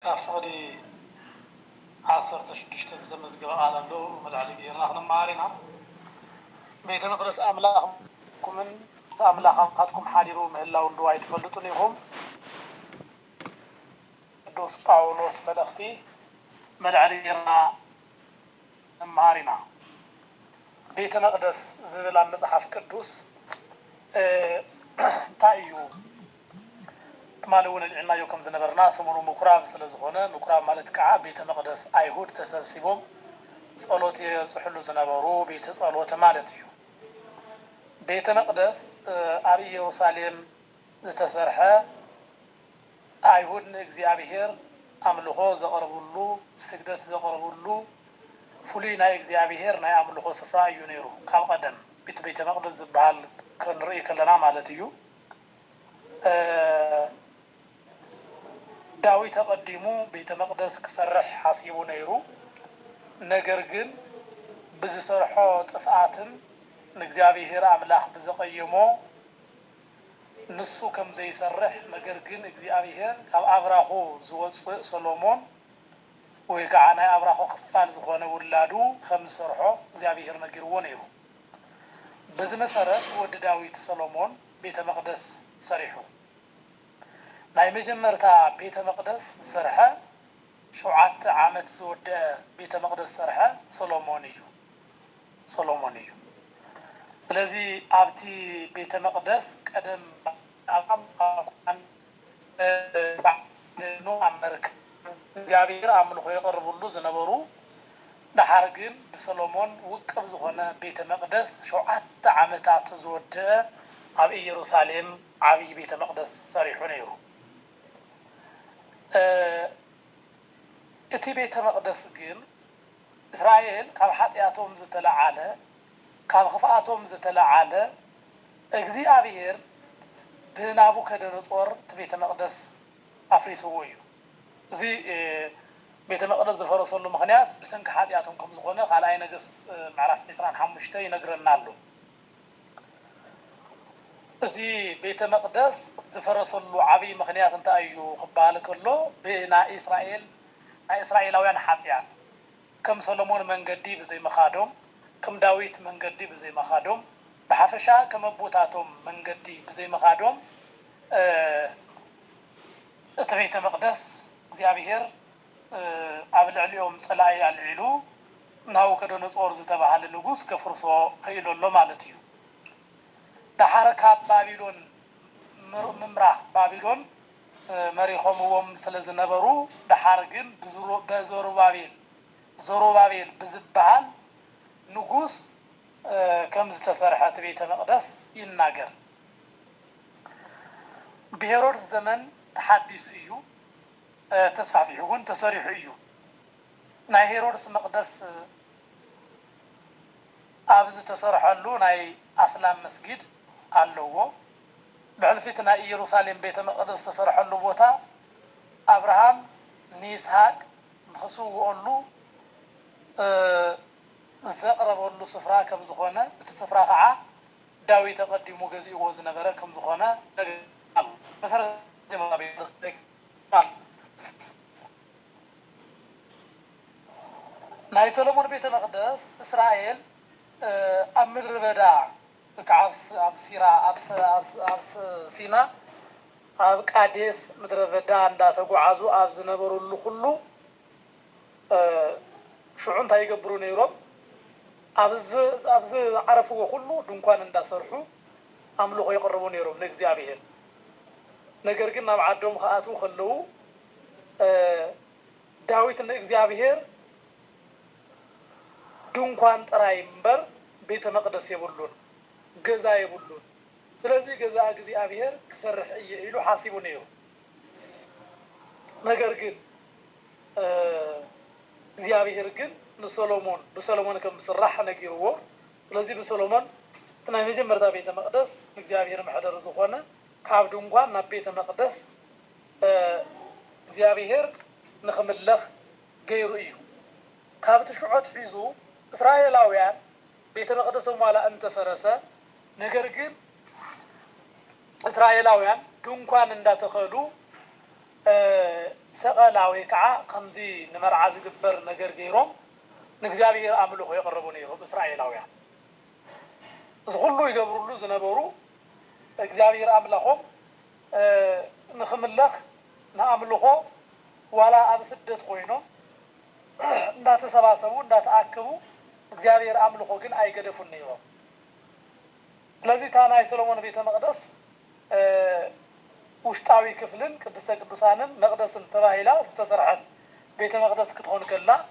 كافري عصرت شدشت زمزقوا عالم له ملعلق يراهن مارينا بيت مقدس أملاكم من أملاكاتكم حادروا مهلا وندوا يتفلتونيهم دوس باولوس ملختي ملعلق مارينا بيت مقدس زبلا مصحف قدوس تايو تمالون العلم يوكم زنبرنا سمونو مكراب سلازخونه مكراب مالت كعا بيت مقدس ايهود تسبسبهم ጸሎት የጽሕሉ ዝነበሩ ቤተ ጸሎት ማለት እዩ ቤተ መቅደስ ኣብ ኢየሩሳሌም ዝተሰርሐ አይሁድ እግዚአብሔር አምልኮ ዘቀርቡሉ ስግደት ዘቀርቡሉ ፍሉይ ናይ እግዚአብሔር ናይ አምልኮ ስፍራ እዩ ነይሩ ካብ ቀደም ቤተ መቅደስ ዝበሃል ክንርኢ ከለና ማለት እዩ ዳዊት ተቀዲሙ ቤተ መቅደስ ክሰርሕ ሓሲቡ ነይሩ ነገር ግን ብዝሰርሖ ጥፍአትን እግዚአብሔር አምላክ ብዘቀየሞ ንሱ ከም ዘይሰርሕ ነገር ግን እግዚአብሔር ካብ አብራሆ ዝወፅእ ሰሎሞን ወይ ከዓ ናይ አብራሆ ክፋል ዝኾነ ውላዱ ከም ዝሰርሖ እግዚአብሔር ነጊርዎ ነይሩ በዚ መሰረት ወዲ ዳዊት ሰሎሞን ቤተ መቅደስ ሰሪሑ ናይ መጀመርታ ቤተ መቅደስ ሰርሐ 7 ዓመት ዝወደ ቤተ መቅደስ ሰርሐ ሰሎሞን እዩ ስለዚህ ኣብቲ ቤተ መቅደስ ቀደም ኖ አመርክ እግዚአብሔር አምልኮ የቀርቡሉ ዝነበሩ ድሓር ግን በሰሎሞን ውቅብ ዝኾነ ቤተ መቅደስ 7 ዓመታት ዝወደ ኣብ ኢየሩሳሌም ዓብይ ቤተ መቅደስ ሰሪሑ ነይሩ እቲ ቤተ መቅደስ ግን እስራኤል ካብ ኃጢአቶም ዝተለዓለ ካብ ክፍአቶም ዝተለዓለ እግዚአብሔር ብናቡከደነጾር ቤተ መቅደስ አፍሪስዎ እዩ እዚ ቤተ መቅደስ ዘፈረሰሉ ምክንያት ብሰንኪ ኃጢአቶም ከም ዝኾነ ካልኣይ ነገስ ምዕራፍ 25 ይነግረና ኣሎ እዚ ቤተ መቅደስ ዘፈረሰሉ ዓብይ ምክንያት እንታይ እዩ ክባል ከሎ ብናይ እስራኤላውያን ኃጢአት ከም ሰሎሞን መንገዲ በዘይ መኻዶም ከም ዳዊት መንገዲ በዘይ መኻዶም በሐፈሻ ከመቦታቶም መንገዲ በዘይ መኻዶም እቲ ቤተ መቅደስ እግዚአብሔር ኣብ ልዕሊኦም ጸላኢ አልዒሉ ናቡከደነጾር ዝተባሃለ ንጉስ ከፍርሶ ከይለሎ ማለት እዩ ድሓር ካብ ባቢሎን ምምራህ ባቢሎን መሪኾምዎም ስለዝነበሩ ድሓር ግን ዘሩባቤል ብዝበሃል ንጉስ ከም ዝተሰርሐ እቲ ቤተ መቅደስ ይናገር ብሄሮድስ ዘመን ተሓዲሱ እዩ ተስፋፊሑ እውን ተሰሪሑ እዩ ናይ ሄሮድስ መቅደስ ኣብዚ ተሰርሐሉ ናይ ኣስላም መስጊድ ኣለዎ ብሕልፊት ናይ ኢየሩሳሌም ቤተ መቅደስ ተሰርሐሉ ቦታ አብርሃም ንይስሐቅ ንኽስውኦሉ ዘቅረበሉ ስፍራ ከም ዝኾነ እቲ ስፍራ ከዓ ዳዊት ተቀዲሙ ገዚእዎ ዝነበረ ከም ዝኾነ መሰረት ናይ ሰሎሞን ቤተ መቅደስ እስራኤል ኣብ ምድረ በዳ ኣብ ሲና ኣብ ቃዴስ ምድረ በዳ እንዳተጓዓዙ ኣብ ዝነበሩሉ ሁሉ ሽዑ እንታይ ይገብሩ ነይሮም ኣብዚ ዓረፍዎ ሁሉ ድንኳን እንዳሰርሑ አምልኮ ይቀርቡ ነይሮም ለእግዚአብሔር ነገር ግን ናብ ዓዶም ከኣትው ከለው ዳዊት ለእግዚአብሔር ድንኳን ጥራይ እምበር ቤተ መቅደስ የብሉን ገዛ የብሉን ስለዚህ ገዛ እግዚአብሔር ክሰርሕ ኢሉ ሓሲቡ ነይሩ ነገር ግን እግዚአብሔር ግን በሰሎሞን ከም ስራሕ ነጊርዎ ስለዚህ በሰሎሞን ናይ መጀመርታ ቤተ መቅደስ እግዚአብሔር መሕደር ዝኾነ ካብ ድንኳን ናብ ቤተ መቅደስ እግዚአብሔር ንኽምለኽ ገይሩ እዩ ካብቲ ሽዖት ሒዙ እስራኤላውያን ቤተ መቅደሶም ዋላ እንተፈረሰ ነገር ግን እስራኤላውያን ድንኳን እንዳተኸሉ سقلاوي كع خمزي نمر عز جبر نجر جيروم نجزابير عملوا خو يقربون يروم إسرائيلاويان زغلوا يقبروا له زنبورو نجزابير عملهم نخملخ نعملوا خو ولا أبسدت خوينو لا تسباسبوا لا تأكبوا نجزابير عملوا خو جن أي قدفون يروم لذي تانا يسلمون بيت مقدس وشتاوي كفلن قدسة قدسانن مقدس تباهيلا استسرحت بيت مقدس كتهون كلا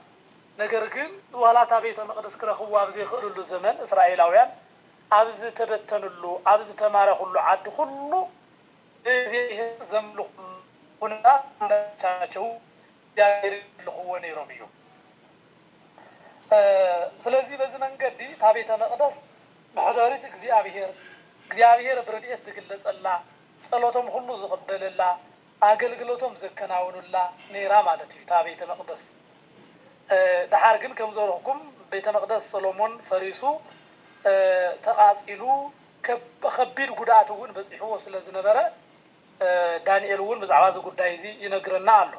نجرجن ولا تبيت مقدس كلا خوا بزي خلوا الزمن إسرائيلاويان عبز تبتنلو عبز تمارا خلو عد خلو زي زملو هنا شاشو داير لخواني روميو سلازي بزمن قدي تبيت مقدس بحضارة እግዚአብሔር ብርድኤት ዝግለጸላ ጸሎቶም ሁሉ ዝቅበልላ አገልግሎቶም ዘከናውኑላ ኔራ ማለት እዩ ታቤተ መቅደስ ድሓር ግን ከም ዘረኩም ቤተ መቅደስ ሰሎሞን ፈሪሱ ተቃጺሉ ከቢድ ጉዳት እውን በጽሕዎ ስለዝነበረ ዳንኤል እውን ብዛዕባ ጉዳይ እዚ ይነግረና ኣሎ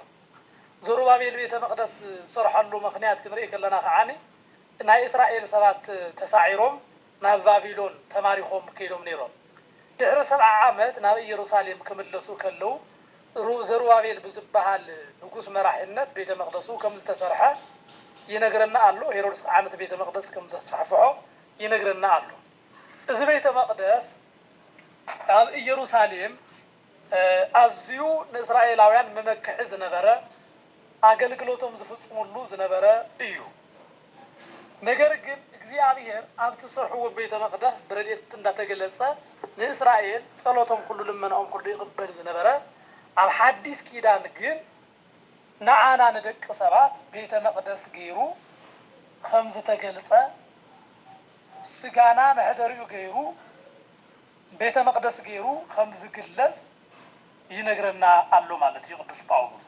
ዘሩባቤል ቤተ መቅደስ ዝሰርሐሉ ምክንያት ክንርኢ ከለና ከዓኒ ናይ እስራኤል ሰባት ተሳዒሮም ናብ ባቢሎን ተማሪኾም ከይዶም ነይሮም ድሕሪ 70 ዓመት ናብ ኢየሩሳሌም ክምለሱ ከለው ዘሩባቤል ብዝበሃል ንጉስ መራሕነት ቤተ መቅደሱ ከም ዝተሰርሐ ይነግረና ኣሎ ሄሮድስ ዓመት ቤተ መቅደስ ከም ዘስፋሕፍሖ ይነግረና ኣሎ እዚ ቤተ መቅደስ ኣብ ኢየሩሳሌም ኣዝዩ ንእስራኤላውያን መመክሒ ዝነበረ አገልግሎቶም ዝፍጽሙሉ ዝነበረ እዩ ነገር ግን እግዚአብሔር ኣብቲ ሰርሕዎ ቤተ መቅደስ ብረድኤት እንዳተገለጸ ለእስራኤል ጸሎቶም ሁሉ ልመናኦም ሁሉ ይቅበል ዝነበረ ኣብ ሓዲስ ኪዳን ግን ንዓና ንደቂ ሰባት ቤተ መቅደስ ገይሩ ከም ዝተገለጸ ስጋና መሕደሪኡ ገይሩ ቤተ መቅደስ ገይሩ ከም ዝግለጽ ይነግረና ኣሎ ማለት እዩ ቅዱስ ጳውሎስ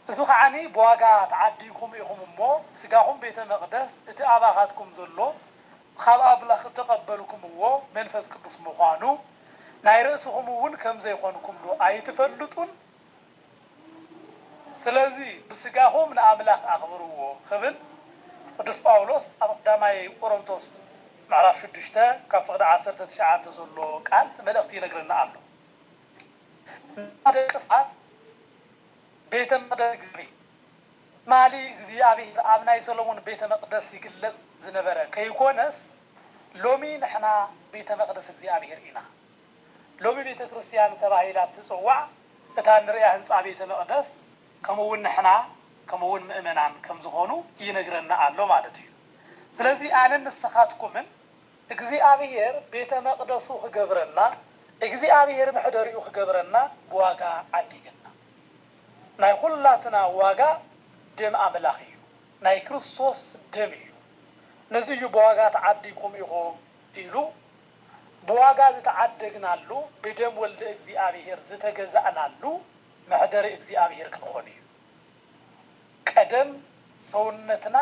እሱ ከዓኒ በዋጋ ተዓዲኩም ኢኹም እሞ ስጋኹም ቤተ መቅደስ እቲ ኣባኻትኩም ዘሎ ካብ ኣምላኽ ተቀበልኩምዎ መንፈስ ቅዱስ ምዃኑ ናይ ርእስኹም እውን ከም ዘይኮንኩም ዶ ኣይትፈልጡን ስለዚ ብስጋኹም ንኣምላኽ ኣኽብርዎ ክብል ቅዱስ ጳውሎስ ኣብ ቀዳማይ ቆሮንቶስ ምዕራፍ 6 ካብ ፍቅዲ 19 ዘሎ ቃል መልእኽቲ ይነግረና ኣሎ ደቅሳት ቤተ መቅደስ ማሊ እግዚአብሔር አብናይ ሰሎሞን ቤተ መቅደስ ይግለጽ ዝነበረ ከይኮነስ ሎሚ ንሕና ቤተ መቅደስ እግዚአብሔር ኢና ሎሚ ቤተ ክርስቲያን ተባሂላ ትጽዋዕ እታ ንሪያ ህንጻ ቤተ መቅደስ ከምውን ንሕና ከምውን ምእመናን ከም ዝኾኑ ይነግረና ኣሎ ማለት እዩ ስለዚህ ኣነ ንስኻትኩምን እግዚአብሔር ቤተ መቅደሱ ክገብረና እግዚአብሔር ምሕደሪኡ ክገብረና ዋጋ ዓዲገና ናይ ሁላትና ዋጋ ደም ኣምላኽ እዩ ናይ ክርስቶስ ደም እዩ ነዚዩ በዋጋ ተዓዲኩም ኢኹም ኢሉ በዋጋ ዝተዓደግናሉ ብደም ወልደ እግዚአብሔር ዝተገዛእናሉ መሕደሪ እግዚአብሔር ክንኾን እዩ ቀደም ሰውነትና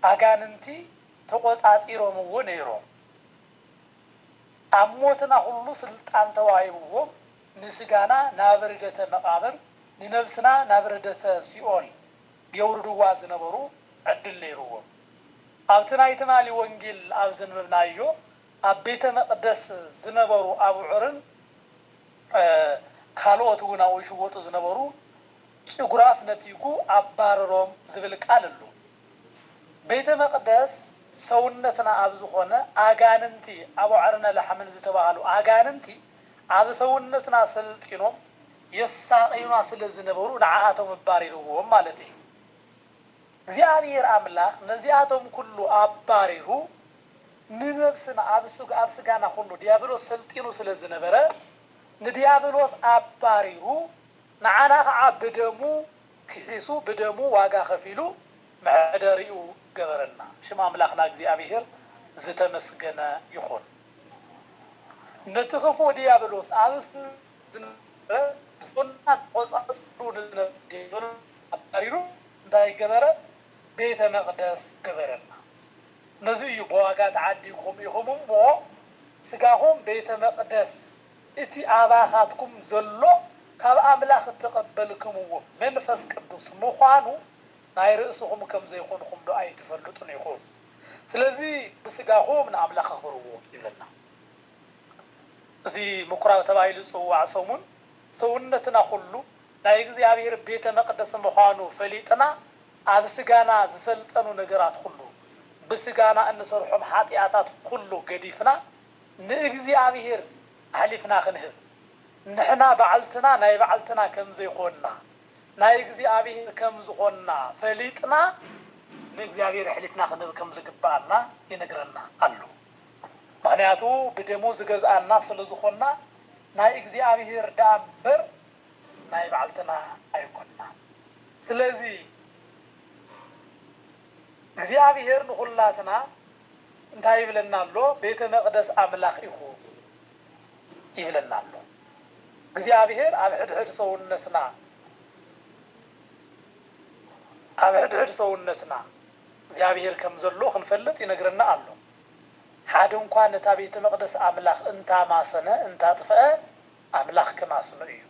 ኣጋንንቲ ተቆጻጺሮምዎ ነይሮም ኣሞትና ሁሉ ስልጣን ተዋሂብዎም ንስጋና ናብ ርደተ መቃብር ንነፍስና ናብ ርደተ ሲኦል የውርድዋ ዝነበሩ ዕድል ነይሩዎም ኣብቲ ናይ ትማሊ ወንጌል ኣብ ዘንበብናዮ ኣብ ቤተ መቅደስ ዝነበሩ ኣብዑርን ካልኦት እውን ኣብኡ ይሽወጡ ዝነበሩ ጭጉራፍ ነቲጉ ኣባረሮም ዝብል ቃል ኣሎ ቤተ መቅደስ ሰውነትና ኣብ ዝኾነ ኣጋንንቲ ኣብዑርና ለሓምን ዝተባሃሉ ኣጋንንቲ ኣብ ሰውነትና ሰልጢኖም የሳቂዩና ስለዝነበሩ ንዓኣቶም ባሪሩዎም ማለት እዩ እግዚአብሔር አምላኽ ነዚያቶም ኩሉ አባሪሩ ንነፍስና ኣብ ስጋና ሁሉ ዲያብሎስ ሰልጢኑ ስለዝነበረ ንዲያብሎስ አባሪሩ ንዓና ከዓ ብደሙ ክሒሱ ብደሙ ዋጋ ከፊሉ መሕደሪኡ ገበረና ሽም አምላኽና እግዚአብሔር ዝተመስገነ ይኹን ነትኸፎ ዲያብሎስ ኣብስ ሱናት ቆጻጽሩ ንነብር አባሪሩ እንታይ ገበረ ቤተ መቅደስ ገበረና ነዚዩ በዋጋ ተዓዲኩም ኢኹም እሞ ስጋኹም ቤተ መቅደስ እቲ ኣባኻትኩም ዘሎ ካብ ኣምላኽ ተቀበልክምዎ መንፈስ ቅዱስ ምዃኑ ናይ ርእስኹም ከም ዘይኮንኩም ዶ ኣይትፈልጡን ኢኹም ስለዚ ብስጋኹም ንኣምላኽ ኣኽብርዎ ይብለና እዚ ምኩራብ ተባሂሉ ዝፅዋዕ ሰሙን ሰውነትና ኩሉ ናይ እግዚአብሔር ቤተ መቅደስ ምዃኑ ፈሊጥና ኣብ ስጋና ዝሰልጠኑ ነገራት ሁሉ ብስጋና እንሰርሖም ኃጢአታት ሁሉ ገዲፍና ንእግዚአብሔር ሓሊፍና ክንህብ ንሕና በዓልትና ናይ በዓልትና ከም ዘይኮንና ናይ እግዚአብሔር ከም ዝኾንና ፈሊጥና ንእግዚአብሔር ሓሊፍና ክንህብ ከም ዝግባአና ይነግረና ኣሎ ምክንያቱ ብደሙ ዝገዝአና ስለ ዝኾንና ናይ እግዚአብሔር ዳበር ናይ በዓልትና ኣይኮንና ስለዚ እግዚአብሔር ንኹላትና እንታይ ይብለና ኣሎ ቤተ መቅደስ አምላኽ ኢኹ ይብለና ኣሎ እግዚአብሔር ኣብ ሕድሕድ ሰውነትና እግዚአብሔር ከም ዘሎ ክንፈልጥ ይነግረና ኣሎ ሓደ እንኳን ነታ ቤተ መቅደስ አምላኽ እንታ ማሰነ እንታ ጥፍአ አምላኽ ከማስነ እዩ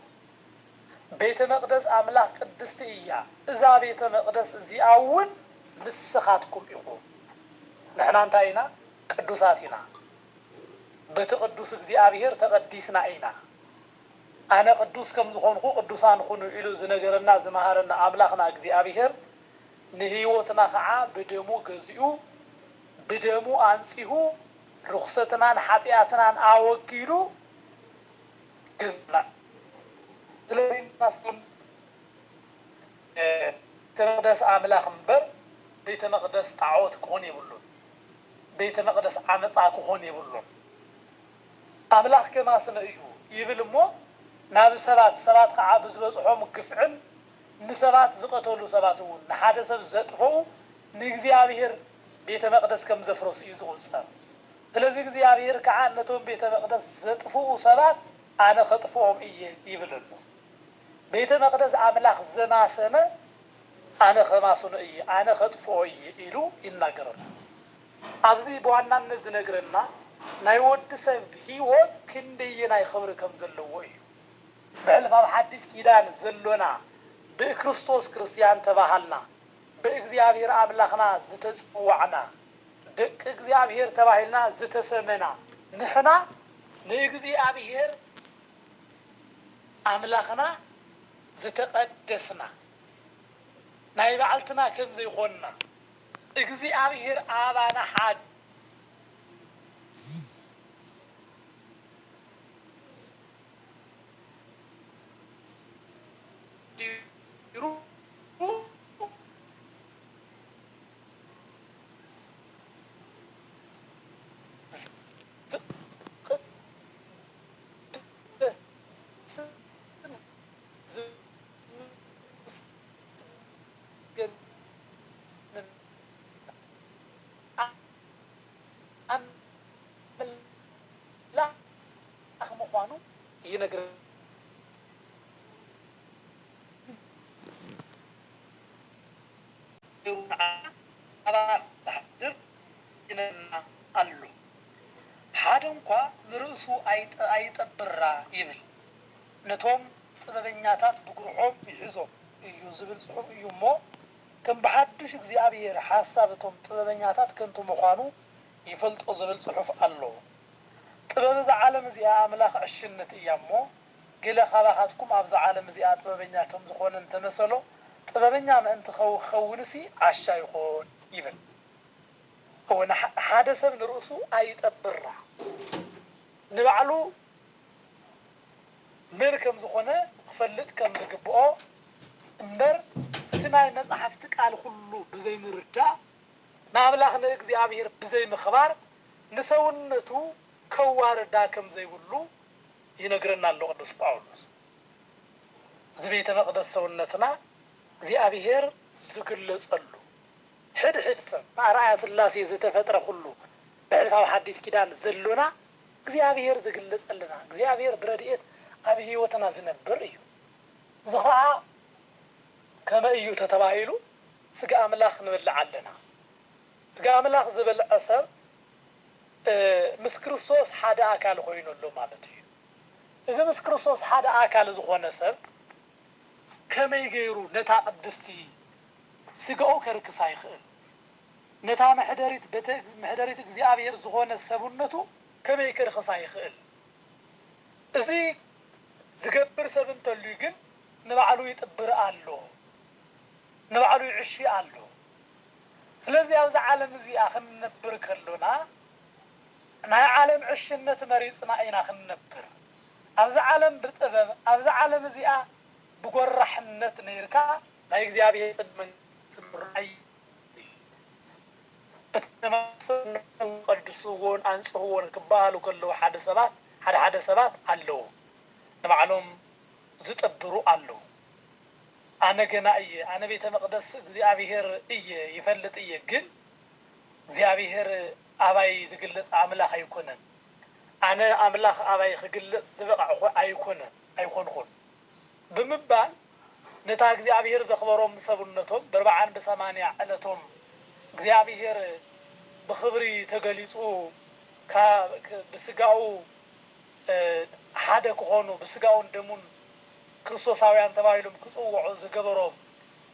ቤተ መቅደስ አምላኽ ቅድስቲ እያ እዛ ቤተ መቅደስ እዚኣውን ንስኻትኩም ኢኹ ንሕና እንታይ ኢና ቅዱሳት ኢና በቲ ቅዱስ እግዚአብሔር ተቀዲስና ኢና ኣነ ቅዱስ ከም ዝኾንኩ ቅዱሳን ኩኑ ኢሉ ዝነገረና ዝመሃረና አምላኽና እግዚአብሔር ንህይወትና ከዓ ብደሙ ገዚኡ ብደሙ አንጺሁ ርኽሰትናን ኃጢአትናን አወጊዱ ገዝና ስለዚህ ናስቱን ተመቅደስ አምላኽ እምበር ቤተ መቅደስ ጣዖት ክኾን የብሉን ቤተ መቅደስ ዓመፃ ክኾን የብሉን አምላኽ ከማስነ እዩ ይብል እሞ ናብ ሰባት ከዓ ብዝበፅሖም ግፍዕን ንሰባት ዝቀተሉ ሰባት እውን ንሓደ ሰብ ዘጥፈው ንእግዚአብሔር ቤተ መቅደስ ከም ዘፍረሱ እዩ ዝቁፀር ስለዚ እግዚአብሔር ከዓ ነቶም ቤተ መቅደስ ዘጥፍኡ ሰባት ኣነ ከጥፍኦም እየ ይብል ኣሎ ቤተ መቅደስ አምላኽ ዘማሰነ ኣነ ከማስነ እየ ኣነ ከጥፍኦ እየ ኢሉ ይናገረና ኣብዚ በዋናነት ዝነግረና ናይ ወዲ ሰብ ህይወት ክንደየናይ ክብሪ ከም ዘለዎ እዩ ብሕልፍ ኣብ ሓዲስ ኪዳን ዘሎና ብክርስቶስ ክርስቲያን ተባሃልና በእግዚአብሔር አምላኽና ዝተጽዋዕና ደቅ እግዚአብሔር ተባሂልና ዝተሰመና ንሕና ንእግዚአብሔር አምላኽና ዝተቀደስና ናይ በዓልትና ከም ዘይኮንና እግዚአብሔር አባና ሓደ مخوانو ينقر هذا እንኳ ንርእሱ አይጠብራ ይብል ነቶም ጥበበኛታት ብግሩሖም ይሕዞም እዩ ዝብል ጽሑፍ እዩ እሞ ከም በሐድሽ እግዚአብሔር ሐሳብቶም ጥበበኛታት ከንቱ ምዃኑ ይፈልጦ ዝብል ጽሑፍ ኣሎ ጥበብ ዘዓለም እዚኣ አምላኽ ዕሽነት እያ እሞ ገለ ኻባኻትኩም ኣብ ዘዓለም እዚኣ ጥበበኛ ከም ዝኾነ እንተመሰሎ ጥበበኛ ምእንቲ ኸውንሲ ዓሻ ይኾን ይብል هو حادث من رؤسه أي تبرع نبعلو مركم زخونة خفلت كم بقبقه مر تناي نحفتك على كله بزي مرجع نعمله نجزي عبير بزي مخبار نسونتو كوار داكم زي ولو ينقرنا اللغة قدس باولوس زبيت مقدس سونتنا زي عبير زقل صلو حد سب مع رأي الله زتفترة كله بعرف حديث كده زلنا እግዚአብሔር ዝግለጽልና እግዚአብሔር ብረድኤት ኣብ ህይወትና ዝነብር እዩ ዘኸዓ ከመ እዩ ተተባሂሉ ስጋ አምላኽ ንበልዕ ኣለና ስጋ አምላኽ ዝበልዕ ሰብ ምስ ክርስቶስ ሓደ ኣካል ኮይኑ ኣሎ ማለት እዩ إذا مس كريستوس حدا أكل زخون سب كم يجيرو نتا قدستي سجاو كرك سايخل نتا محدريت እግዚአብሔር زخون سبونتو كم يكرخ سايخل إذا زجبر سبنت اللي جن نبعلو يتبر الله نبعلو يعشي الله ስለዚህ አብዛ ዓለም እዚኣ ክንነብር ከሎና ናይ ዓለም ዕሽነት መሪፅና ኢና ክንነብር አብዛ ዓለም ብጥበብ አብዛ ዓለም እዚኣ ብጎራሕነት ነይርካ ናይ እግዚአብሔር ጽድቅ ጽምራይ ቅዱስዎን አንጽሕዎን ክባሉ ከለው ሓደ ሰባት ኣለው ንባዕሎም ዝጥብሩ ኣለው أنا جنائي أنا بيت مقدس እግዚአብሔር يفلت جن እግዚአብሔር أباي زقلت أملاخ يكونن أنا أملاخ أباي خقلت زبق أيكون بمبان نتا እግዚአብሔር زخبرهم سبنتهم بربعان بثمانية علتهم እግዚአብሔር بخبري تجلسوا بسجاو حدا كهونو بسجاو دمون ክርስቶሳውያን ተባይሎም ክጽውዑ ዝገበሮም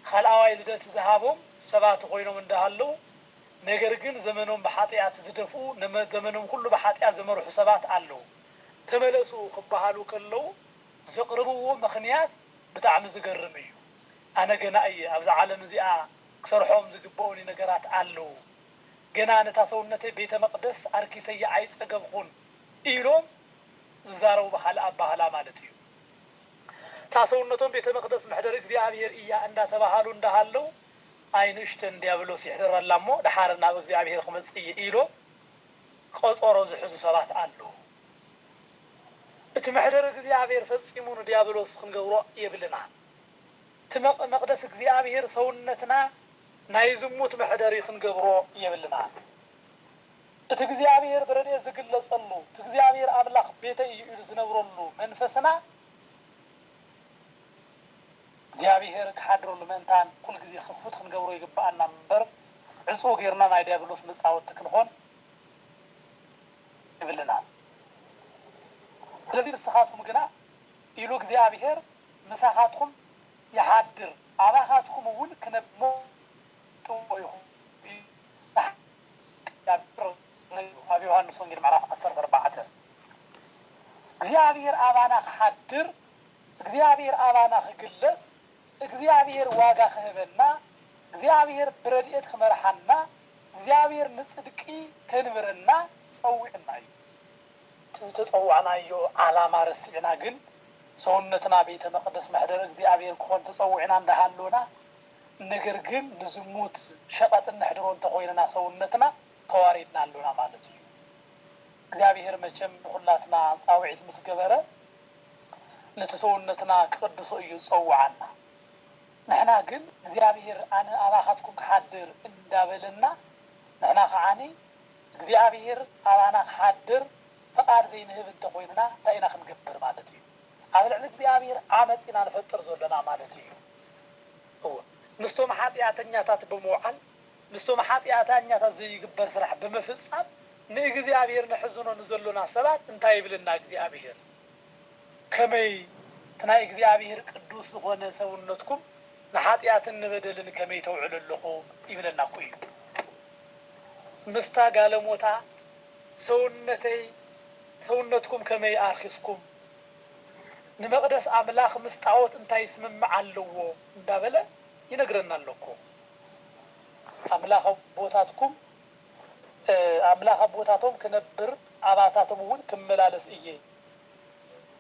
ኻልአዋይ ልደት ዝሃቦም ሰባት ኮይኖም እንዳሃለው ነገር ግን ዘመኖም በኃጢአት ዝደፉ ዘመኖም ሁሉ በኃጢአት ዘመርሑ ሰባት አለው ተመለሱ ክባሃሉ ከለው ዘቅርብዎ ምክንያት በጣም ዝገርም እዩ አነ ገና ኣብዛ ዓለም እዚኣ ክሰርሖም ዝግበኡኒ ነገራት አለው ገና ነታ ሰውነቴ ቤተ መቅደስ አርኪሰየ አይጸገብኹን ኢሎም ዝዛረቡ በኋላ አባህላ ማለት እዩ ታሰውነቶም ቤተ መቅደስ محضر እግዚአብሔር እያ እንዳተባሃሉ እንዳሃለው አይንሽተን ዲያብሎስ ይሕደራላሞ ደሓርና በእግዚአብሔር ክመጽይ ኢሎ ቆጾሮ ዝሕዙ ሰባት አሉ እቲ محضر እግዚአብሔር ፈጽሙን ዲያብሎስ ክንገብሮ ይብልና እቲ መቅደስ እግዚአብሔር ሰውነትና ናይ ዝሙት محضر ክንገብሮ ይብልና እቲ እግዚአብሔር በረድኤት ዝግለጸሉ እቲ እግዚአብሔር አምላኽ ቤተ እዩ ዝነብረሉ መንፈስና እግዚአብሔር ከሐድሮ ለመንታን ኩል ጊዜ خفوت ክንገብሮ ይግባአና ነበር ዕጾ ገርና ናይ ዲያብሎስ መጻወት ክንሆን ይብልና ስለዚህ ንስኻትኩም ግና ኢሉ እግዚአብሔር መሳኻትኩም ይሐድር አባኻትኩም እውን ክነሞ ጥወይሁ አብ ዮሐንስ ወንጌል ምዕራፍ 14 እግዚአብሔር አባና ከሐድር እግዚአብሔር አባና ክግለጽ እግዚአብሔር ዋጋ ከህበና እግዚአብሔር በረድኤት ከመርሐና እግዚአብሔር ንጽድቂ ከንብረና ጸውዕና እዩ ተጸውዕናዮ ዓላማ ረስዕና ግን ሰውነትና ቤተ መቅደስ محضر እግዚአብሔር ኮን ተጸውዕና እንዳሃሉና ነገር ግን ንዝሙት ሸቀጥ እንሕድሮን ተቆይነና ሰውነትና ተዋሪድና አሉና ማለት እዩ እግዚአብሔር መቼም ሁላትና ጻውዒት ምስገበረ ነተሰውነትና ቅዱስ እዩ ጸውዓና نحنا ግን እግዚአብሔር አነ አባኻትኩም ከሐድር እንዳበለና نحنا ከዓኒ እግዚአብሔር አባና ከሐድር ፈቃድ ዘይንህብ እንተኮይንና ታይና ክንገብር ማለት እዩ አብልዕ እግዚአብሔር ዓመጽና ንፈጥር ዘለና ማለት እዩ ንስቶም ኃጢአተኛታት በመውዓል ንስቶም ኃጢአተኛታት ዘይግበር ስራሕ በመፍጻም ንእግዚአብሔር ንሕዝኖ ንዘሎና ሰባት እንታይ ይብልና እግዚአብሔር ከመይ تناي እግዚአብሔር ቅዱስ ሆነ ሰውነትኩም ለኃጢአትን በደልን ከመይ ተውዕልልኹ ይብለና ቆይ ምስታ ጋለሞታ ሰውነትኩም ከመይ አርክስኩም ንመቅደስ አምላኽ ምስጣዖት እንታይ ስምምዕ አለዎ እንዳበለ ይነግረናል እኮ አምላኽ ቦታትኩም አምላኽ ቦታቶም ከነብር አባታቶም ወን ከመላለስ እየ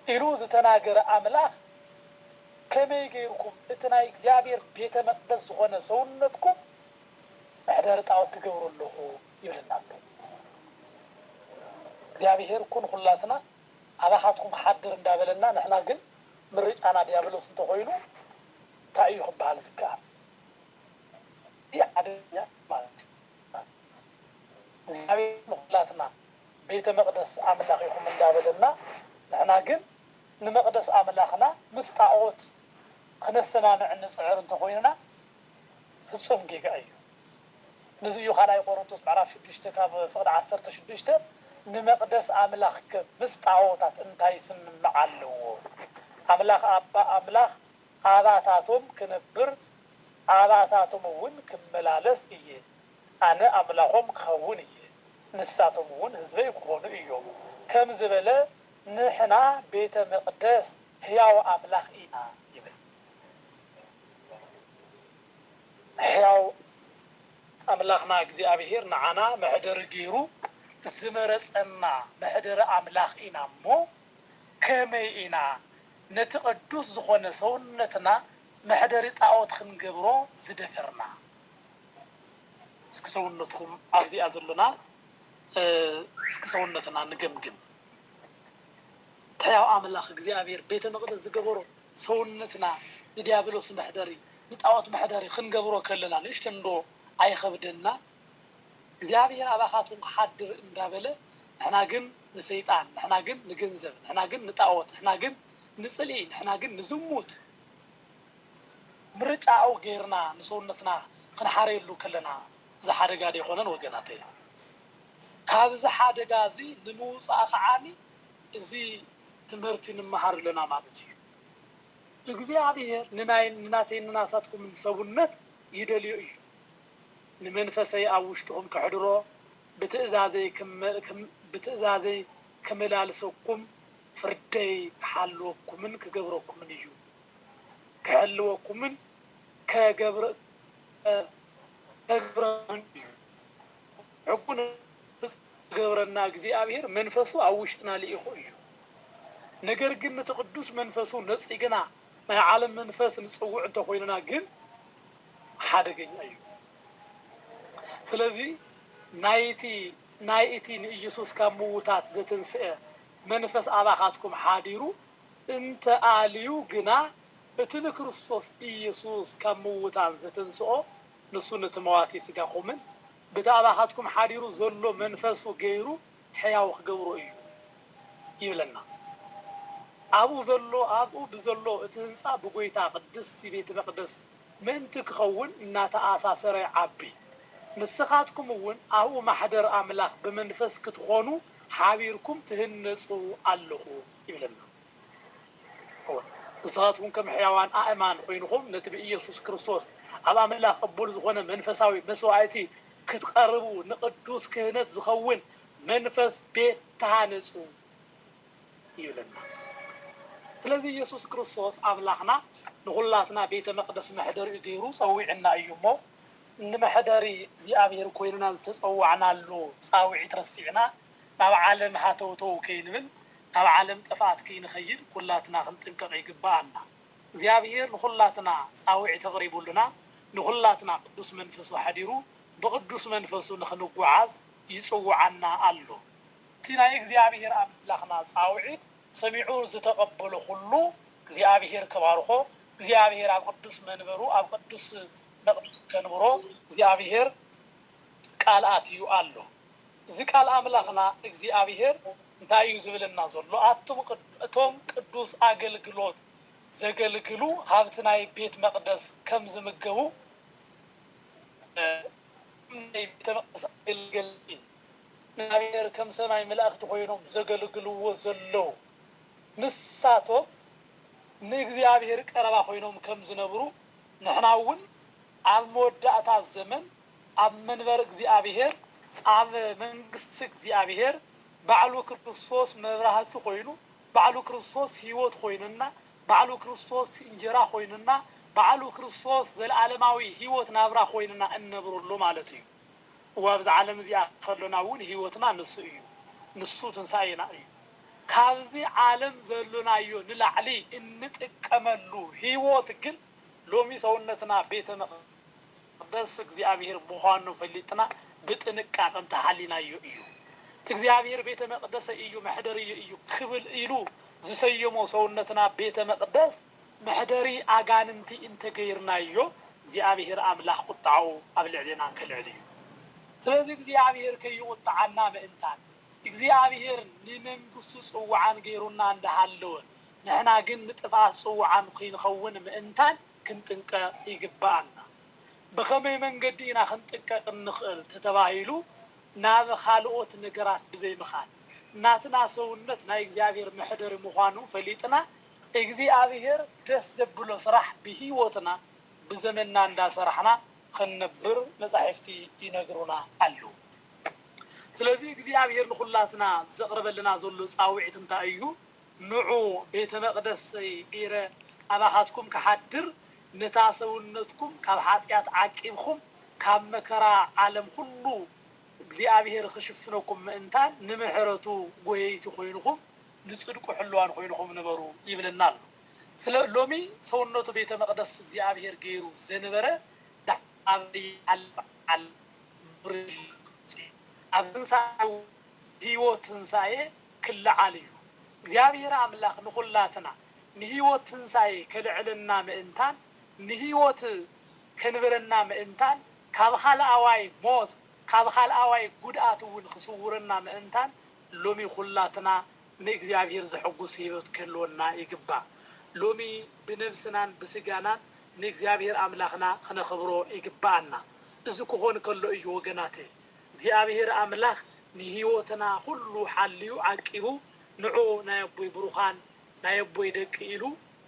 ኢሉ ዝተናገረ አምላኽ ከመይ ገይርኩም እትናይ እግዚአብሔር ቤተ መቅደስ ሆነ ሰውነትኩም محضر ጣዖት ትገብሩልሁ ይብለናል እግዚአብሔር ኩን ሁላትና አባኻትኩም ሐድር እንዳበለና نحنا ግን ምርጫና ዲያብሎስ እንተቆይኑ ታዩ ይባል ዝካ ያደኛ ማለት እግዚአብሔር ሁላትና ቤተ መቅደስ አምላኽ ይሁን እንዳበለና نحنا ግን ንመቅደስ አምላኽና ምስጣዖት ከነሰማምዕ ንጽዕር እንተቆይና ፍጹም ጌጋ እዩ نزيو خلاي قرنطس بعرف 6 كاب فقد 16 نمقدس أملاخ مستعوتات انتاي سنمعلو أملاخ أبا أملاخ آباتاتهم كنبر آباتاتهم ون كملالس إيه أنا أملاخهم كون إيه نساتهم ون هزبي كون إيه كم زبلة نحنا بيت مقدس هياو أملاخ إينا هياو أملاخنا እግዚአብሔር نعنا محدر جيرو زمرصنا محدر أملاخ إنا مو كمي إنا نتقدس زخونه سونتنا محدر طاوت خنجبرو زدفرنا اسك سونتكم ابزي ازلنا اسك سونتنا نجمجم تياو أملاخ እግዚአብሔር ቤተ መቅደስ ዝገበሮ سونتنا ዲያብሎስ محدري نطاوت محدري خنجبرو كلنا نشتندو أي خبدنا እግዚአብሔር አባኻቱን حدر እንዳበለ احنا ግን ንሰይጣን احنا ግን ንገንዘብ احنا ግን ንጣዖት احنا ግን ንጽሊ احنا ግን ንዝሙት ምርጫው ገርና ንሰውነትና ክንሓረየሉ ከለና ዝሓደጋ ደይኮነን ወገናተይ ካብዚ ሓደጋ እዚ ንምውፃእ ከዓኒ እዚ ትምህርቲ ንመሃር ለና ማለት እዩ እግዚአብሔር ንናተይናታትኩም ሰውነት ይደልዩ እዩ نمنفسي أوشتهم كحدرو بتأزازي كملالسوكم فردي كحلوكم من كجبروكم من يجو كحلوكم من كجبر من يجو عقونا جبرنا جزي أبير منفسو أوشتنا لإخوي نجر جن تقدس منفسو نسيجنا ما عالم منفس نسوي أنت خوينا جن حدا جن أيوه سلازي نايتي نيسوس كموتات زتنسئ منفس أباخاتكم حاديرو انت آليو جنا اتن كريستوس إيسوس كموتان زتنسئو نسونة مواتي سيقاقومن بتا أباخاتكم حاديرو زلو منفسو غيرو حياو خقورو إيو يبلنا أبو زلو أبو بزلو اتنسا بقويتا قدستي بيت مقدس من تكخون ناتا آساسري عبي نسخاتكم ون أو محدر أملاك بمنفس كتخونو حابيركم تهنسوا اللهو يبلنا هو نسخاتكم كم حيوان آمان بينهم نتبع يسوس كريستوس أبا ملاك قبول زخونة منفساوي مسوعيتي كتقربوا نقدوس كهنت زخون منفس بيت تهانسوا يبلنا ስለዚህ ኢየሱስ ክርስቶስ አምላክና ንሁላትና ቤተ መቅደስ محدر يغيرو صويعنا ايمو نمحدري እግዚአብሔር ኮይንና ዝተጸዋዕናሉ ጻውዒት ረሲዕና ናብ ዓለም ሃተውተው ከይንብል ናብ ዓለም ጥፋት ከይንኸይድ ኩላትና ክንጥንቀቕ ይግባአና እግዚአብሔር ንኹላትና ጻውዒት ተቕሪቡልና ንኹላትና ቅዱስ መንፈሱ ሓዲሩ ብቅዱስ መንፈሱ ንኽንጓዓዝ ይጽዋዓና ኣሎ እቲ ናይ እግዚአብሔር አምላኽና ጻውዒት ሰሚዑ ዝተቐበለ ሁሉ እግዚአብሔር ከባርኾ እግዚአብሔር ኣብ ቅዱስ መንበሩ ኣብ ቅዱስ كنبرو እግዚአብሔር ቃል አትዩ አሎ እዚ ቃል አምላኽና እግዚአብሔር እንታይ ዝብልና ዘሎ አቶም ቅዱስ አገልግሎት ዘገልግሉ ሀብትናይ ቤት መቅደስ ከም ዝምገቡ ቤተ መቅደስ እግዚአብሔር ከም ሰማይ መላእክት ኮይኖም ዘገልግልዎ ዘለው ንሳቶም ንእግዚአብሔር ቀረባ ኮይኖም ከም ዝነብሩ ንሕናውን ኣብ መወዳእታ ዘመን ኣብ መንበር እግዚአብሔር ኣብ መንግስት እግዚአብሔር ባዕሉ ክርስቶስ መብራህቲ ኮይኑ ባዕሉ ክርስቶስ ህይወት ኮይንና ባዕሉ ክርስቶስ እንጀራ ኮይንና ባዕሉ ክርስቶስ ዘለዓለማዊ ህይወት ናብራ ኮይንና እንነብረሉ ማለት እዩ ወብዛ ዓለም እዚኣ ከለናውን ህይወትና ንሱ እዩ ንሱ ትንሳኤና እዩ ካብዚ ዓለም ዘሎናዮ ንላዕሊ እንጥቀመሉ ህይወት ግን ሎሚ ሰውነትና ቤተ መቅደስ እግዚአብሔር ምዃኑ ፈሊጥና ብጥንቃቄ እንተሓሊናዮ እዩ እግዚአብሔር ቤተ መቅደስ እዩ محدري እዩ ክብል ኢሉ ዝሰየሞ ሰውነትና ቤተ መቅደስ محدري አጋንንቲ እንተገይርናዮ እግዚአብሔር አምላኽ ቁጣው ኣብ ልዕልና ከልዕል እዩ ስለዚህ እግዚአብሔር ከይቁጣዓና ምእንታን እግዚአብሔር ንመንግስቱ ጽዋዓን ገይሩና እንደሃለወ ንሕና ግን ንጥፋት ጽዋዓን ከይንኸውን ምእንታን ክንጥንቀቕ ይግባአና بخمي من قدينا خنطقق النخل تتباهيلو ናብ ካልኦት ነገራት ብዘይ ምኻድ ናትና ሰውነት ናይ እግዚአብሔር ምሕደር ምዃኑ ፈሊጥና እግዚአብሔር ደስ ዘብሎ ስራሕ ብሂወትና ብዘመንና እንዳሰራሕና ክንነብር መጻሕፍቲ ይነግሩና አሉ። ስለዚህ እግዚአብሔር ንኹላትና ዘቅርበልና ዘሎ ጻውዒት እንታይ እዩ? ንዑ ቤተ መቅደስ ገይረ አባኻትኩም ከሓድር ነታ ሰውነትኩም ካብ ኃጢአት ዓቂብኩም ካብ መከራ ዓለም ሁሉ እግዚአብሔር ክሽፍነኩም ምእንታን ንምሕረቱ ጎየይቲ ኮይንኩም ንጽድቁ ሕልዋን ኮይንኩም ነበሩ ይብለና ኣሎ። ስለ ሎሚ ሰውነቱ ቤተ መቅደስ እግዚአብሔር ገይሩ ዘነበረ አብንሳው ህይወት ትንሣኤ ክልዓል እዩ። እግዚአብሔር አምላኽ ንኹላትና ንህይወት ትንሣኤ ከልዕልና ምእንታን ንህይወት ከንብረና ምእንታን ካብ ካልኣዋይ ሞት ካብ ካልኣዋይ ጉድኣት እውን ክስውረና ምእንታን ሎሚ ኩላትና ንእግዚአብሔር ዘሐጉስ ህይወት ክህልወና ይግባእ። ሎሚ ብነብስናን ብስጋናን ንእግዚአብሔር አምላኽና ክነኽብሮ ይግባአና። እዚ ክኾን ከሎ እዩ ወገናቴ እግዚአብሔር አምላኽ ንህይወትና ሁሉ ሓልዩ ዓቂቡ ንዑ ናይ አቦይ ብሩኻን ናይ አቦይ ደቂ ኢሉ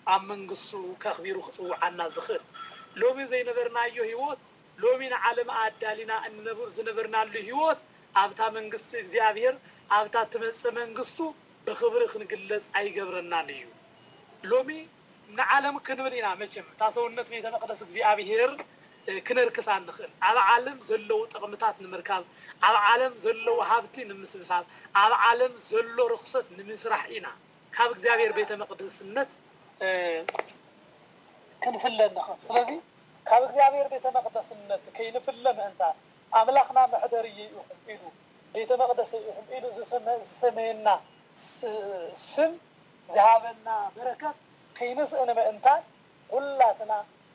ኣብ መንግስቱ ከኽቢሩ ክፅውዓና ዝኽእል ሎሚ ዘይነበርናዮ ህይወት ሎሚ ንዓለም ኣዳሊና እንነብር ዝነበርናሉ ህይወት ኣብታ መንግስቲ እግዚአብሔር ኣብታ ትመጽእ መንግስቱ ብኽብሪ ክንግለጽ ኣይገብረናን እዩ። ሎሚ ንዓለም ክንብል ኢና መቸም እታ ሰውነት ቤተ መቅደስ እግዚአብሔር ክነርክሳ ንኽእል ኣብ ዓለም ዘለው ጥቕምታት ንምርካብ ኣብ ዓለም ዘለው ሃብቲ ንምስብሳብ ኣብ ዓለም ዘሎ ርክሰት ንምስራሕ ኢና ካብ እግዚአብሔር ቤተ መቅደስነት ክንፍለ ንኽእል። ስለዚ ካብ እግዚአብሔር ቤተ መቅደስነት ከይንፍለ ምእንታን ኣምላኽና መሕደር ይኹም ኢሉ ቤተ መቅደስ ይኹም ኢሉ ዝሰመየና ስም ዝሃበና በረከት ከይንስእን ምእንታን ሁላትና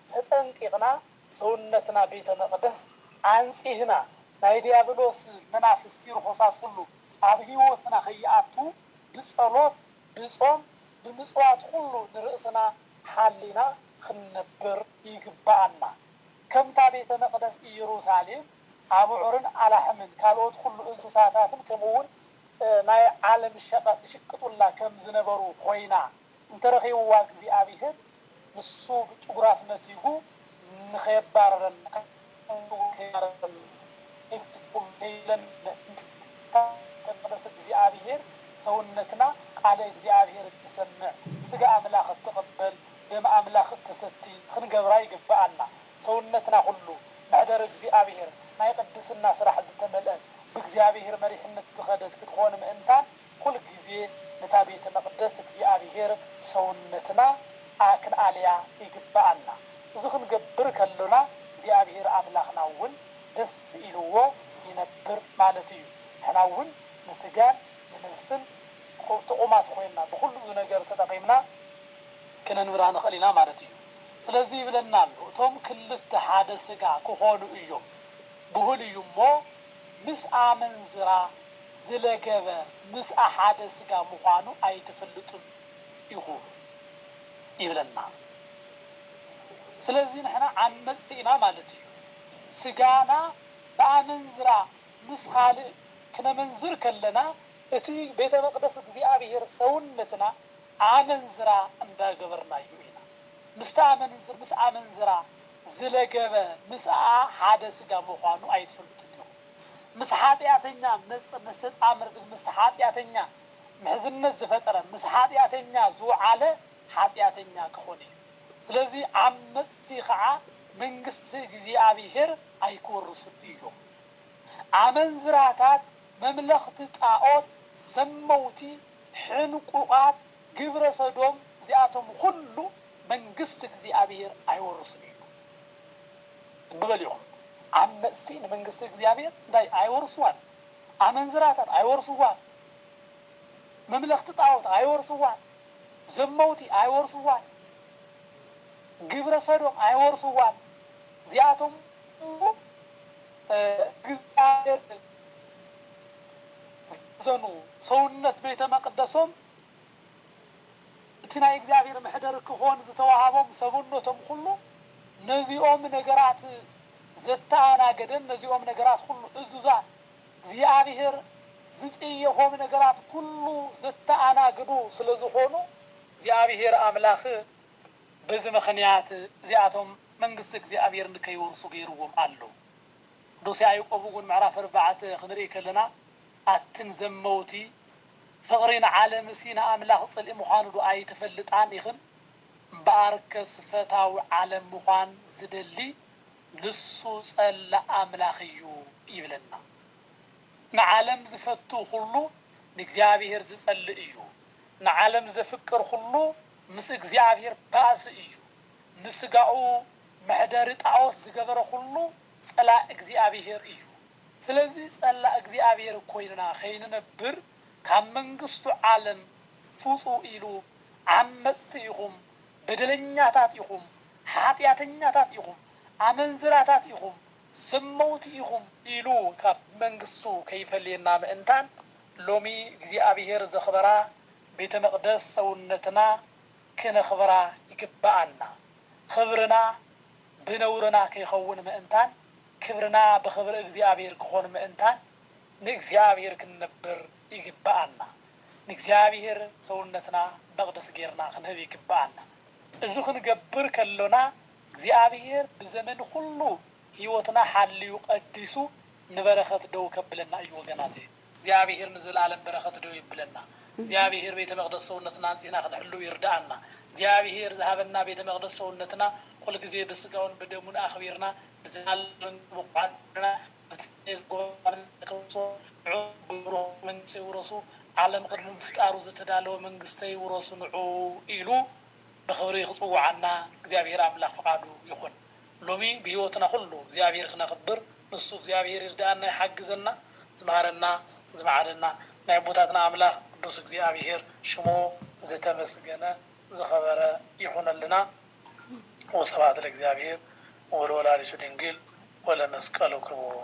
ተጠንቂቕና ሰውነትና ቤተ መቅደስ አንጽህና ናይ ዲያብሎስ መናፍስቲ ርኩሳት ሁሉ ኣብ ህይወትና ከይኣቱ ብጸሎት ብጾም ብምጽዋት ሁሉ ንርእስና ሓሊና ክንነብር ይግባአና። ከምታ ቤተ መቅደስ ኢየሩሳሌም ኣቡዑርን ኣላሕምን ካልኦት ሁሉ እንስሳታትን ከምኡውን ናይ ዓለም ሸቐጥ ይሽቅጡላ ከም ዝነበሩ ኮይና እንተረኺብዋ እግዚአብሔር ንሱ ብጭጉራፍ ነቲሁ ንኸባረረን ተመለስ እግዚአብሔር ሰውነትና ቃለ እግዚአብሔር ትሰምዕ ስጋ አምላኽ ተቀበል ደም አምላኽ ተሰቲ ክንገብራ ይግባአና። ሰውነትና ሁሉ ማህደር እግዚአብሔር ናይ ቅድስና ስራሕ ዝተመልአ በእግዚአብሔር መሪሕነት ዝኸደት ክትኾን ምእንታን ኩል ጊዜ ነታ ቤተ መቅደስ እግዚአብሔር ሰውነትና ክንኣልያ ይግባአና። እዚ ክንገብር ከለና እግዚአብሔር አምላኽና እውን ደስ ኢልዎ ይነብር ማለት እዩ። ንሕና እውን ንስጋን ንነፍስን ጥዑማት ኮይና ብኩሉ ነገር ተጠቂምና ክነንብራ ንኽእል ኢና ማለት እዩ። ስለዚ ይብለና ኣሎ እቶም ክልተ ሓደ ስጋ ክኾኑ እዮም ብሁል እዩ እሞ ምስ ኣመንዝራ ዝለገበ ምስ ሓደ ስጋ ምዃኑ ኣይትፈልጡን ይኹኑ ይብለና። ስለዚ ንሕና ዓመፅቲ ኢና ማለት እዩ። ስጋና ብኣመንዝራ ምስ ካልእ ክነመንዝር ከለና እቲ ቤተ መቅደስ እግዚአብሔር ሰውነትና ኣመንዝራ እንዳገበርናዩ ኢና። ምስ ኣመንዝራ ዝለገበ ምስ ሓደ ስጋ ምዃኑ ኣይትፈልጡን ኢኹም። ምስ ሓጢአተኛ መስተጻምር ምስ ሓጢአተኛ ምሕዝነት ዝፈጠረ ምስ ሓጢአተኛ ዝውዓለ ሓጢአተኛ ክኾን እዩ። ስለዚ ዓመፅቲ ከዓ መንግስቲ እግዚአብሔር ኣይክወርሱን እዮም። ኣመንዝራታት መምለኽቲ ጣዖት ዘመውቲ ሕንቁቃት ግብረ ሰዶም እዚኣቶም ሁሉ መንግስቲ እግዚአብሔር ኣይወርሱን እዩ እንበል ኢኹም። ዓመፅቲ ንመንግስቲ እግዚአብሔር እንታይ ኣይወርሱዋን። ኣመንዝራታት ኣይወርሱዋን። መምለኽቲ ጣዖት ኣይወርሱዋን። ዘመውቲ ኣይወርሱዋን። ግብረ ሰዶም ኣይወርሱዋን። እዚኣቶም እግዚአብሔር ዘኑ ሰውነት ቤተ መቅደሶም እቲ ናይ እግዚአብሔር ምሕደር ክኾን ዝተዋሃቦም ሰውነቶም ሁሉ ነዚኦም ነገራት ዘተኣናገደን ነዚኦም ነገራት ሁሉ እዙዛን እግዚአብሔር ዝጽየሆም ነገራት ሁሉ ዘተአናግዱ ስለዝኾኑ እግዚአብሔር አምላኽ በዚ ምኽንያት እዚኣቶም መንግስቲ እግዚአብሔር ንከይወርሱ ገይርዎም ኣለው። ቅዱስ ያዕቆብ እውን ምዕራፍ 4 ክንርኢ ከለና ኣትን ዘመውቲ ፍቅሪ ንዓለም ሲና ኣምላኽ ፀልኢ ምዃኑ ዶ ኣይትፈልጣን ኢኽን እምበኣርከስ ፈታዊ ዓለም ምዃን ዝደሊ ንሱ ፀላእ ኣምላኽ እዩ ይብለና። ንዓለም ዝፈቱ ኩሉ ንእግዚአብሔር ዝጸልእ እዩ። ንዓለም ዘፍቅር ኩሉ ምስ እግዚአብሔር ባእሲ እዩ። ንስጋኡ መሕደሪ ጣዖት ዝገበረ ኩሉ ፀላእ እግዚአብሔር እዩ። ስለዚ ፀላእ እግዚአብሔር ኮይንና ከይንነብር ካብ መንግስቱ ዓለም ፍፁ ኢሉ ዓመፅቲ ኢኹም፣ በደለኛታት ኢኹም፣ ሓጢአተኛታት ኢኹም፣ ኣመንዝራታት ኢኹም፣ ዘመውቲ ኢኹም ኢሉ ካብ መንግስቱ ከይፈልየና ምእንታን ሎሚ እግዚአብሔር ዘኽበራ ቤተ መቅደስ ሰውነትና ክነኽብራ ይግባአና። ክብርና ብነውርና ከይኸውን ምእንታን ክብርና ብክብሪ እግዚአብሔር ክኾን ምእንታን ንእግዚአብሔር ክንነብር ይግባአና። ንእግዚአብሔር ሰውነትና መቅደስ ጌርና ክንህብ ይግባአና። እዚ ክንገብር ከሎና እግዚአብሔር ብዘመን ሁሉ ህይወትና ሓልዩ ቀዲሱ ንበረኸት ደው ከብለና እዩ ወገናት። እግዚአብሔር ንዘላለም በረኸት ደው ይብለና። እግዚአብሔር ቤተ መቅደስ ሰውነትና አንጽና ክንሕሉ ይርዳአና። እግዚአብሔር ዝሃበና ቤተ መቅደስ ሰውነትና ኩል ጊዜ በስጋውን በደሙን አኽቢርና በዘላለም ወቋና በተዘጎባንከውሶ ግብሮ መንግስት ይውረሱ ዓለም ቅድሚ ምፍጣሩ ዝተዳለወ መንግስት ይውረሱ ንዑ ኢሉ بخبري خصو عنا እግዚአብሔር አምላክ ፈቃዱ ይሁን። ሎሚ በህይወትና ሁሉ እግዚአብሔር ክነኽብር ንሱ እግዚአብሔር ይርዳና ይሐግዘና ዝማረና ዝማዓደና ናይ ቦታትና አምላክ ቅዱስ እግዚአብሔር ሽሙ ዝተመስገነ ዝኸበረ ይሁንልና። ወስብሐት ለእግዚአብሔር ወለወላዲቱ ድንግል ወለመስቀሉ ክቡር።